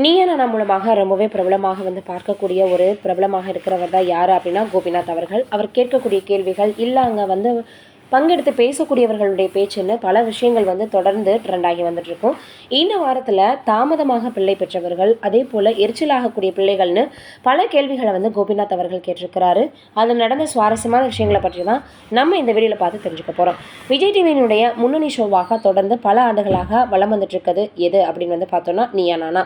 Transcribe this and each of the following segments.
நீயா நானா மூலமாக ரொம்பவே பிரபலமாக பார்க்கக்கூடிய ஒரு பிரபலமாக இருக்கிறவர் தான் யார் அப்படின்னா கோபிநாத் அவர்கள். அவர் கேட்கக்கூடிய கேள்விகள் இல்லை அங்கே பங்கெடுத்து பேசக்கூடியவர்களுடைய பேச்சுன்னு பல விஷயங்கள் தொடர்ந்து ட்ரெண்ட் ஆகி வந்துட்டுருக்கும். இந்த வாரத்தில் தாமதமாக பிள்ளை பெற்றவர்கள், அதே போல் எரிச்சலாகக்கூடிய பிள்ளைகள்னு பல கேள்விகளை கோபிநாத் அவர்கள் கேட்டிருக்கிறாரு. அதில் நடந்த சுவாரஸ்யமான விஷயங்களை பற்றி தான் நம்ம இந்த வீடியோவில் பார்த்து தெரிஞ்சுக்க போகிறோம். விஜய் டிவியினுடைய முன்னணி ஷோவாக தொடர்ந்து பல ஆண்டுகளாக வலம் வந்துட்டுருக்குது எது அப்படின்னு பார்த்தோன்னா நீயா நானா.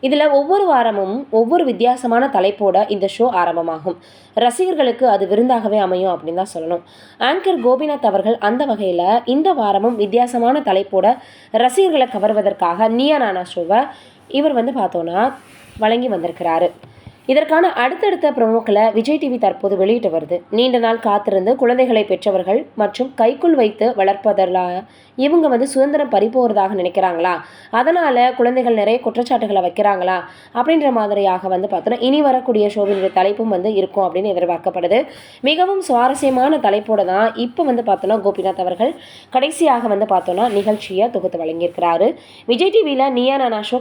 இதில் ஒவ்வொரு வாரமும் ஒவ்வொரு வித்தியாசமான தலைப்போட இந்த ஷோ ஆரம்பமாகும். ரசிகர்களுக்கு அது விருந்தாகவே அமையும் அப்படின்னு தான் சொல்லணும். ஆங்கர் கோபிநாத் அவர்கள் அந்த வகையில் இந்த வாரமும் வித்தியாசமான தலைப்போட ரசிகர்களை கவர்வதற்காக நீயா நானா ஷோவை இவர் பார்த்தோன்னா வழங்கி வந்திருக்கிறாரு. இதற்கான அடுத்தடுத்த ப்ரோமோக்களை விஜய் டிவி தற்போது வெளியிட்டு வருது. நீண்ட நாள் காத்திருந்து குழந்தைகளை பெற்றவர்கள் மற்றும் கைக்குள் வைத்து வளர்ப்பதற்காக இவங்க சுதந்திரம் பறிப்போவதாக நினைக்கிறாங்களா, அதனால் குழந்தைகள் நிறைய குற்றச்சாட்டுகளை வைக்கிறாங்களா அப்படின்ற மாதிரியாக பார்த்தோன்னா இனி வரக்கூடிய ஷோவினுடைய தலைப்பும் இருக்கும் அப்படின்னு எதிர்பார்க்கப்படுது. மிகவும் சுவாரஸ்யமான தலைப்போடு தான் இப்போ பார்த்தோன்னா கோபிநாத் அவர்கள் கடைசியாக பார்த்தோன்னா நிகழ்ச்சியை தொகுத்து வழங்கியிருக்கிறாரு. விஜய் டிவியில் நீயா நானா ஷோ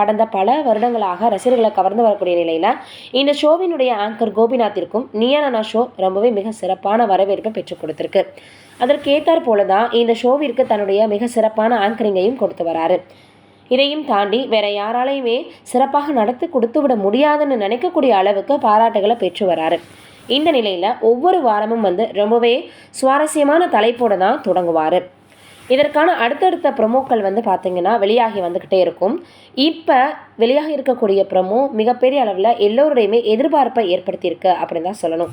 கடந்த பல வருடங்களாக ரசிகர்களை கவர்ந்து வரக்கூடிய நிலையில் இந்த ஷோவினுடைய ஆங்கர் கோபிநாத்திற்கும் நீயா நானா ஷோ ரொம்பவே மிக சிறப்பான வரவேற்பை பெற்றுக் கொடுத்திருக்கு. அதற்கு ஏற்றார் போல தான் இந்த ஷோவிற்கு தன்னுடைய மிக சிறப்பான ஆங்கரிங்கையும் கொடுத்து வராரு. இதையும் தாண்டி வேற யாராலையுமே சிறப்பாக நடத்தி கொடுத்து விட முடியாதுன்னு நினைக்கக்கூடிய அளவுக்கு பாராட்டுகளை பெற்று வராரு. இந்த நிலையில் ஒவ்வொரு வாரமும் ரொம்பவே சுவாரஸ்யமான தலைப்போடு தான் தொடங்குவார். இதற்கான அடுத்தடுத்த ப்ரொமோக்கள் பார்த்திங்கன்னா வெளியாகி வந்துக்கிட்டே இருக்கும். இப்போ வெளியாகி இருக்கக்கூடிய ப்ரொமோ மிகப்பெரிய அளவில் எல்லோருடையுமே எதிர்பார்ப்பை ஏற்படுத்தியிருக்கு அப்படின்னு தான் சொல்லணும்.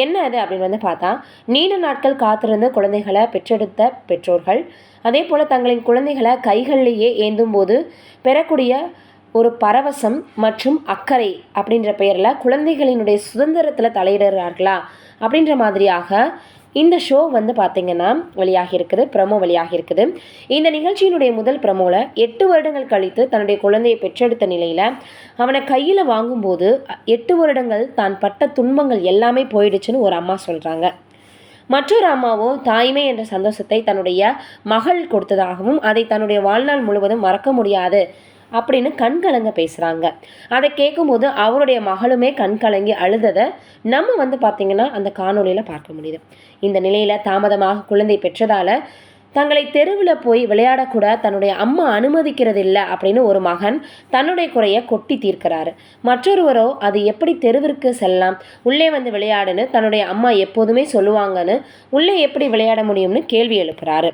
என்ன அது அப்படின்னு பார்த்தா, நீண்ட நாட்கள் காத்திருந்து குழந்தைகளை பெற்றெடுத்த பெற்றோர்கள், அதே போல் தங்களின் குழந்தைகளை கைகளிலேயே ஏந்தும் போது பெறக்கூடிய ஒரு பரவசம் மற்றும் அக்கறை அப்படின்ற பெயரில் குழந்தைகளினுடைய சுதந்திரத்தில் தலையிடுறார்களா அப்படின்ற மாதிரியாக இந்த ஷோ பார்த்திங்கன்னா வெளியாகி இருக்குது, ப்ரமோ வெளியாகி இருக்குது. இந்த நிகழ்ச்சியினுடைய முதல் ப்ரமோவில் 8 வருடங்கள் கழித்து தன்னுடைய குழந்தையை பெற்றெடுத்த நிலையில் அவனை கையில் வாங்கும்போது 8 வருடங்கள் தான் பட்ட துன்பங்கள் எல்லாமே போயிடுச்சுன்னு ஒரு அம்மா சொல்கிறாங்க. மற்றொரு அம்மாவோ தாய்மை என்ற சந்தோஷத்தை தன்னுடைய மகள் கொடுத்ததாகவும் அதை தன்னுடைய வாழ்நாள் முழுவதும் மறக்க முடியாது அப்படின்னு கண்கலங்க பேசுகிறாங்க. அதை கேட்கும்போது அவருடைய மகளுமே கண்கலங்கி அழுததை நம்ம பார்த்திங்கன்னா அந்த காணொலியில் பார்க்க முடியுது. இந்த நிலையில் தாமதமாக குழந்தை பெற்றதால் தங்களை தெருவில் போய் விளையாடக்கூட தன்னுடைய அம்மா அனுமதிக்கிறது இல்லை அப்படின்னு ஒரு மகன் தன்னுடைய குறையை கொட்டி தீர்க்கிறாரு. மற்றொருவரோ அது எப்படி தெருவிற்கு செல்லலாம், உள்ளே விளையாடுன்னு தன்னுடைய அம்மா எப்போதுமே சொல்லுவாங்கன்னு உள்ளே எப்படி விளையாட முடியும்னு கேள்வி எழுப்புறாரு.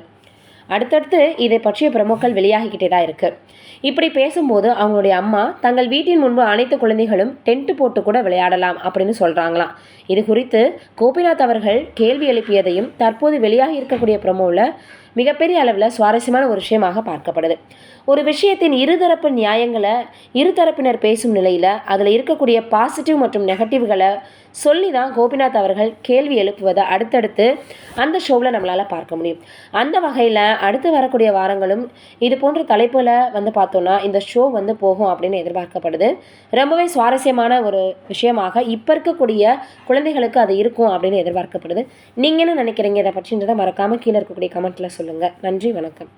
அடுத்தடுத்து இதை பற்றிய ப்ரமோக்கள் வெளியாகிக்கிட்டே தான் இருக்குது. இப்படி பேசும்போது அவங்களுடைய அம்மா தங்கள் வீட்டின் முன்பு அனைத்து குழந்தைகளும் டென்ட் போட்டு கூட விளையாடலாம் அப்படின்னு சொல்கிறாங்களாம். இது குறித்து கோபிநாத் அவர்கள் கேள்வி எழுப்பியதையும் தற்போது வெளியாகி இருக்கக்கூடிய ப்ரமோவில் மிகப்பெரிய அளவில் சுவாரஸ்யமான ஒரு விஷயமாக பார்க்கப்படுது. ஒரு விஷயத்தின் இருதரப்பு நியாயங்களை இருதரப்பினர் பேசும் நிலையில் அதில் இருக்கக்கூடிய பாசிட்டிவ் மற்றும் நெகட்டிவ்களை சொல்லி தான் கோபிநாத் அவர்கள் கேள்வி எழுப்புவதை அடுத்தடுத்து அந்த ஷோவில் நம்மளால் பார்க்க முடியும். அந்த வகையில் அடுத்து வரக்கூடிய வாரங்களும் இது போன்ற தலைப்பில் பார்த்தோன்னா இந்த ஷோ போகும் அப்படின்னு எதிர்பார்க்கப்படுது. ரொம்பவே சுவாரஸ்யமான ஒரு விஷயமாக இப்போ இருக்கக்கூடிய குழந்தைகளுக்கு அது இருக்கும் அப்படின்னு எதிர்பார்க்கப்படுது. நீங்கள் என்ன நினைக்கிறீங்க இதை பற்றின்றதை மறக்காமல் கீழே இருக்கக்கூடிய கமெண்ட்டில் சொல்லுங்கள். நன்றி, வணக்கம்.